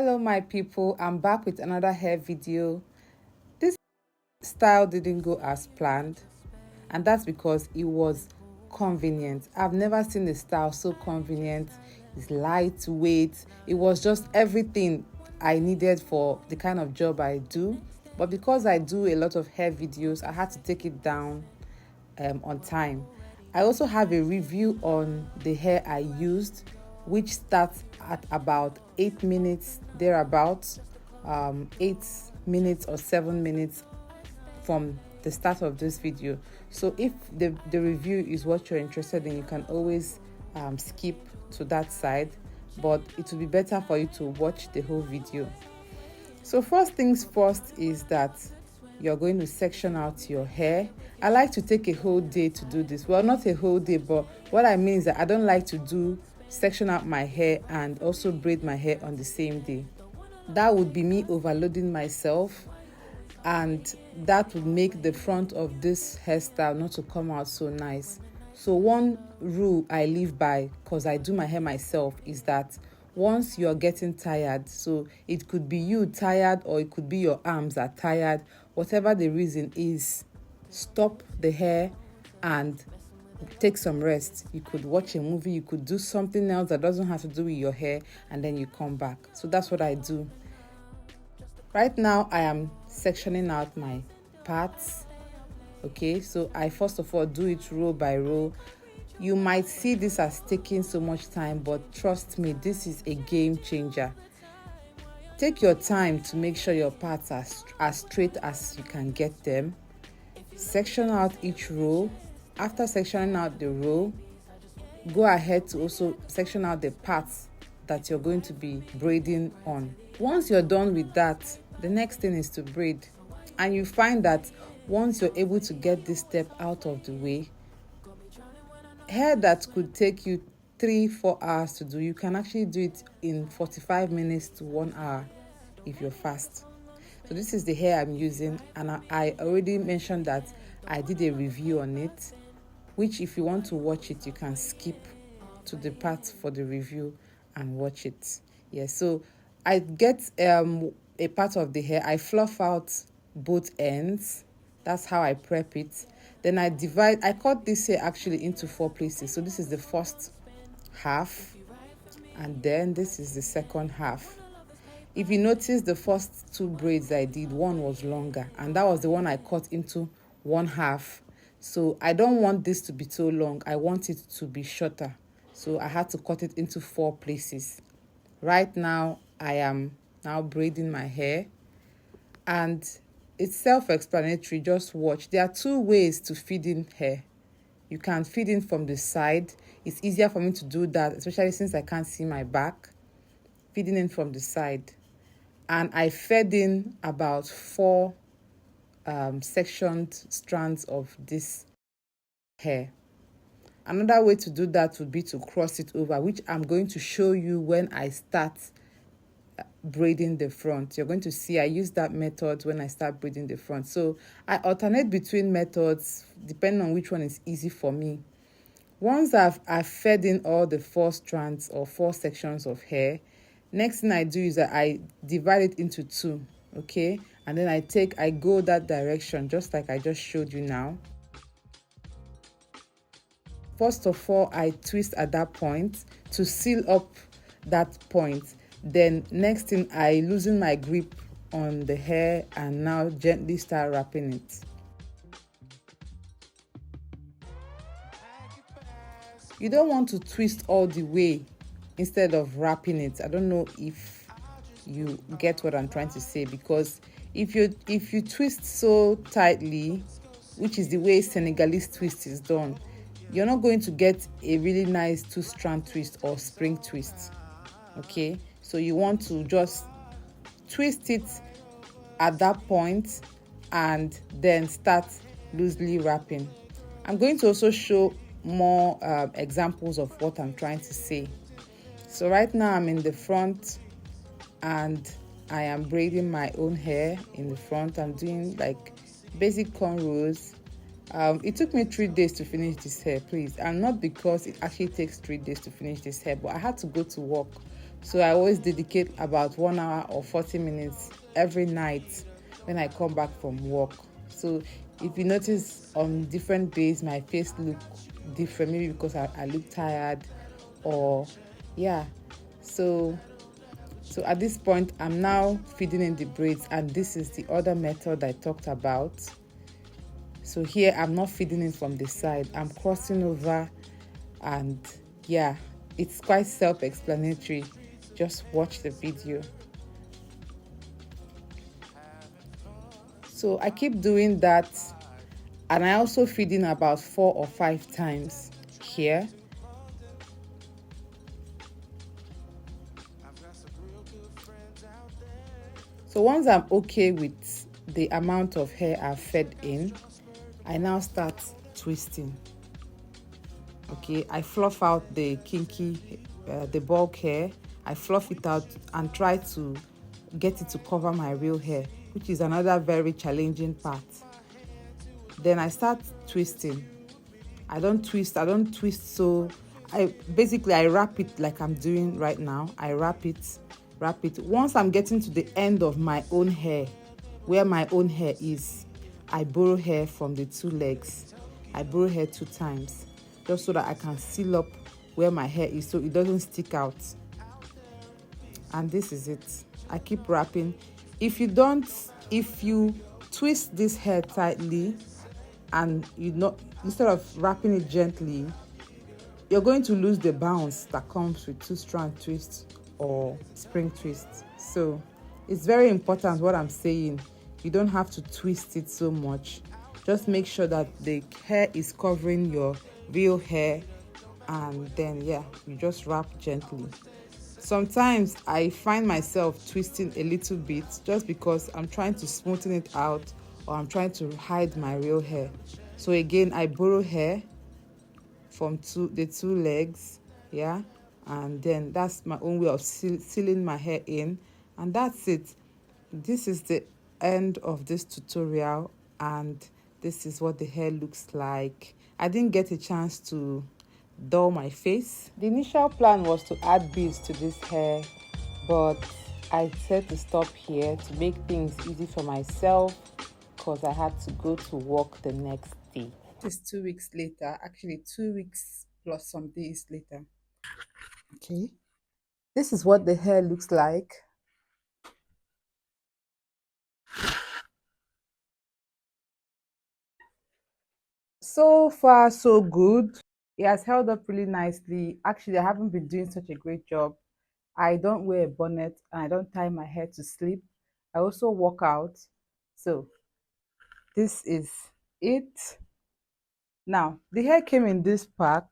Hello my people, I'm back with another hair video. This style didn't go as planned, and that's because it was convenient. I've never seen a style so convenient. It's lightweight. It was just everything I needed for the kind of job I do. But because I do a lot of hair videos, I had to take it down on time. I also have a review on the hair I used, which starts at about 8 minutes thereabouts, 8 minutes or 7 minutes from the start of this video. So if the review is what you're interested in, you can always skip to that side, but it will be better for you to watch the whole video. So first things first is that you're going to section out your hair. I like to take a whole day to do this. Well, not a whole day, but what I mean is that I don't like to section out my hair and also braid my hair on the same day. That would be me overloading myself, and that would make the front of this hairstyle not to come out so nice. So one rule I live by, because I do my hair myself, is that once you're getting tired, so it could be you tired or it could be your arms are tired, whatever the reason is, stop the hair and take some rest. You could watch a movie, you could do something else that doesn't have to do with your hair, and then you come back. So that's what I do. Right now I am sectioning out my parts. Okay, so I first of all do it row by row. You might see this as taking so much time, but trust me, this is a game changer. Take your time to make sure your parts are as straight as you can get them. Section out each row. After sectioning out the row, go ahead to also section out the parts that you're going to be braiding on. Once you're done with that, the next thing is to braid. And you find that once you're able to get this step out of the way, hair that could take you 3-4 hours to do, you can actually do it in 45 minutes to 1 hour if you're fast. So this is the hair I'm using, and I already mentioned that I did a review on it, which if you want to watch it, you can skip to the part for the review and watch it. Yeah, so I get a part of the hair, I fluff out both ends. That's how I prep it. Then I cut this hair actually into 4 places. So this is the first half, and then this is the second half. If you notice, the first 2 braids I did, one was longer, and that was the one I cut into 1/2. So I don't want this to be so long. I want it to be shorter. So I had to cut it into 4 places. Right now, I am now braiding my hair, and it's self-explanatory. Just watch. There are 2 ways to feed in hair. You can feed in from the side. It's easier for me to do that, especially since I can't see my back. Feeding in from the side. And I fed in about 4 sectioned strands of this hair. Another way to do that would be to cross it over, which I'm going to show you when I start braiding the front. You're going to see I use that method when I start braiding the front. So I alternate between methods depending on which one is easy for me. Once I've fed in all the 4 strands or 4 sections of hair, next thing I do is that I divide it into 2, okay? And then I go that direction, just like I just showed you now. First of all, I twist at that point to seal up that point. Then next thing, I loosen my grip on the hair and now gently start wrapping it. You don't want to twist all the way instead of wrapping it. I don't know if you get what I'm trying to say, because if you twist so tightly, which is the way Senegalese twist is done, you're not going to get a really nice 2-strand twist or spring twist. Okay, so you want to just twist it at that point and then start loosely wrapping. I'm going to also show more examples of what I'm trying to say. So right now I'm in the front and I am braiding my own hair in the front. I'm doing like basic cornrows. It took me 3 days to finish this hair, please, and not because it actually takes 3 days to finish this hair, but I had to go to work So I always dedicate about 1 hour or 40 minutes every night when I come back from work. So if you notice on different days my face look different, maybe because I look tired, or yeah. So at this point I'm now feeding in the braids, and this is the other method I talked about. So here I'm not feeding in from the side, I'm crossing over, and yeah, it's quite self-explanatory. Just watch the video. So I keep doing that, and I also feed in about 4 or 5 times here. So once I'm okay with the amount of hair I've fed in, I now start twisting. Okay, I fluff out the kinky, the bulk hair. I fluff it out and try to get it to cover my real hair, which is another very challenging part. Then I start twisting. I don't twist so I wrap it like I'm doing right now. I wrap it. Once I'm getting to the end of my own hair, where my own hair is, I borrow hair from the two legs. I borrow hair 2 times, just so that I can seal up where my hair is so it doesn't stick out. And this is it. I keep wrapping. If you twist this hair tightly, and instead of wrapping it gently, you're going to lose the bounce that comes with 2-strand twist or spring twist. So it's very important what I'm saying. You don't have to twist it so much. Just make sure that the hair is covering your real hair, and then yeah, you just wrap gently. Sometimes I find myself twisting a little bit just because I'm trying to smoothen it out, or I'm trying to hide my real hair. So again, I borrow hair from the two legs, yeah, and then that's my own way of sealing my hair in, and that's it. This is the end of this tutorial, and this is what the hair looks like. I didn't get a chance to dull my face. The initial plan was to add beads to this hair, but I said to stop here to make things easy for myself because I had to go to work the next day. It's 2 weeks later, actually 2 weeks plus some days later. Okay, this is what the hair looks like. So far so good. It has held up really nicely. Actually, I haven't been doing such a great job. I don't wear a bonnet and I don't tie my hair to sleep. I also work out. So this is it. Now, the hair came in this pack,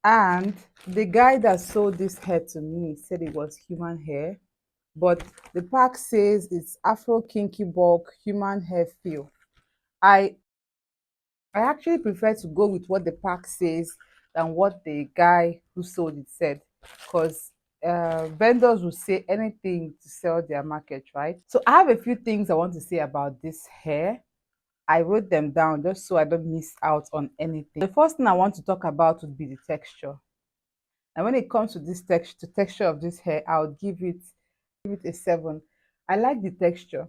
and the guy that sold this hair to me said it was human hair, but the pack says it's Afro Kinky Bulk Human Hair Feel. I actually prefer to go with what the pack says than what the guy who sold it said, because vendors will say anything to sell their market, right? So I have a few things I want to say about this hair. I wrote them down just so I don't miss out on anything. The first thing I want to talk about would be the texture. And when it comes to this texture of this hair, I would give it a 7. I like the texture.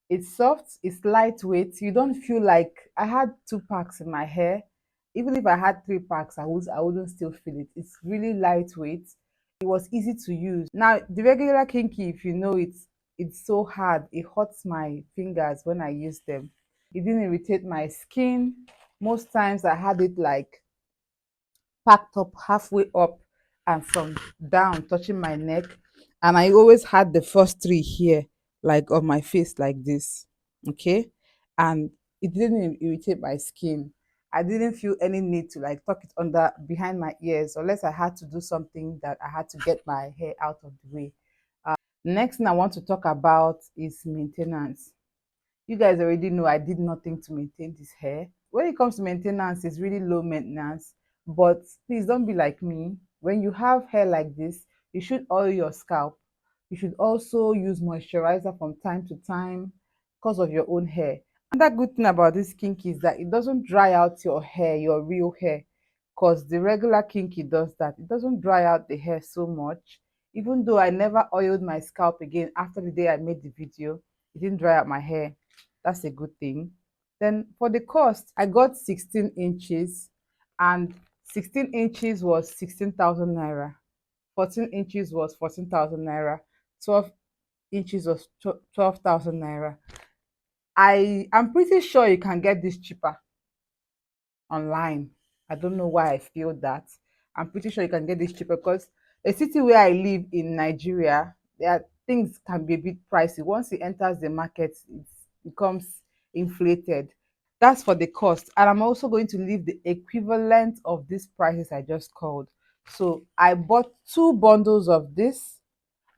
It's soft, it's lightweight. You don't feel like I had 2 packs in my hair. Even if I had 3 packs, I wouldn't still feel it. It's really lightweight. It was easy to use. Now, the regular kinky, if you know it's so hard. It hurts my fingers when I use them. It didn't irritate my skin. Most times I had it like packed up halfway up and from down touching my neck, and I always had the first 3 here, like on my face like this. Okay, and it didn't irritate my skin. I didn't feel any need to like tuck it under behind my ears unless I had to do something that I had to get my hair out of the way. Next thing I want to talk about is maintenance. You guys already know I did nothing to maintain this hair. When it comes to maintenance, it's really low maintenance. But please don't be like me. When you have hair like this, you should oil your scalp. You should also use moisturizer from time to time because of your own hair. Another good thing about this kinky is that it doesn't dry out your hair, your real hair. because the regular kinky does that. It doesn't dry out the hair so much. Even though I never oiled my scalp again after the day I made the video, it didn't dry out my hair. That's a good thing. Then for the cost, I got 16 inches, and 16 inches was 16,000 naira. 14 inches was 14,000 naira. 12 inches was 12,000 naira. I'm pretty sure you can get this cheaper online. I don't know why I feel that. I'm pretty sure you can get this cheaper because the city where I live in Nigeria, there things can be a bit pricey. Once it enters the market, it becomes inflated. That's for the cost. And I'm also going to leave the equivalent of these prices I just called. So I bought two bundles of this,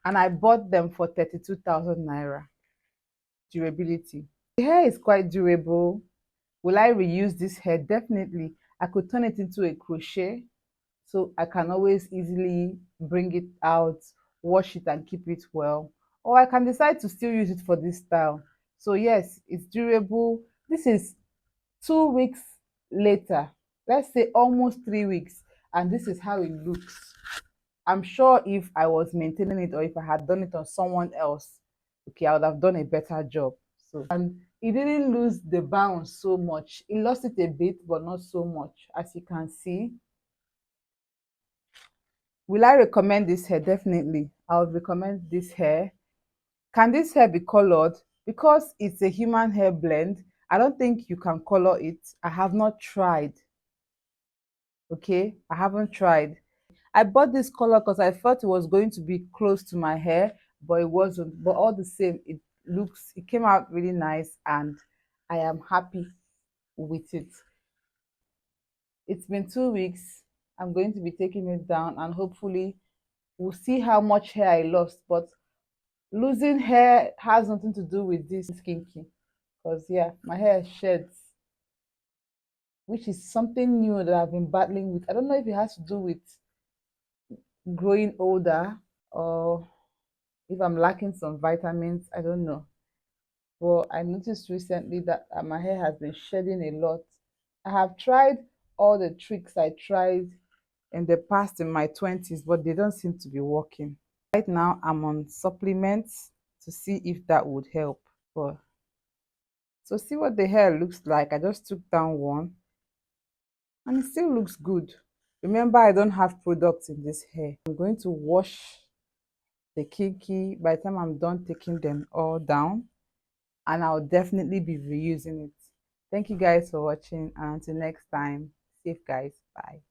and I bought them for 32,000 naira. Durability. The hair is quite durable. Will I reuse this hair? Definitely. I could turn it into a crochet, so I can always easily bring it out, wash it, and keep it well. Or I can decide to still use it for this style. So yes, it's durable. This is 2 weeks later. Let's say almost 3 weeks, and this is how it looks. I'm sure if I was maintaining it or if I had done it on someone else, okay, I would have done a better job. So, and it didn't lose the bounce so much. It lost it a bit, but not so much. As you can see, will I recommend this hair? Definitely. I would recommend this hair. Can this hair be colored? Because it's a human hair blend, I don't think you can color it. I have not tried. Okay, I haven't tried. I bought this color because I thought it was going to be close to my hair, but it wasn't. But all the same, it came out really nice, and I am happy with it. It's been 2 weeks. I'm going to be taking it down, and hopefully we'll see how much hair I lost. But losing hair has nothing to do with this kinky, because yeah, my hair sheds, which is something new that I've been battling with. I don't know if it has to do with growing older, or if I'm lacking some vitamins, I don't know. But I noticed recently that my hair has been shedding a lot. I have tried all the tricks I tried in the past in my 20s, but they don't seem to be working. Right now, I'm on supplements to see if that would help. But so see what the hair looks like. I just took down one, and it still looks good. Remember, I don't have products in this hair. I'm going to wash the kinky by the time I'm done taking them all down, and I'll definitely be reusing it. Thank you guys for watching, and until next time, safe guys, bye.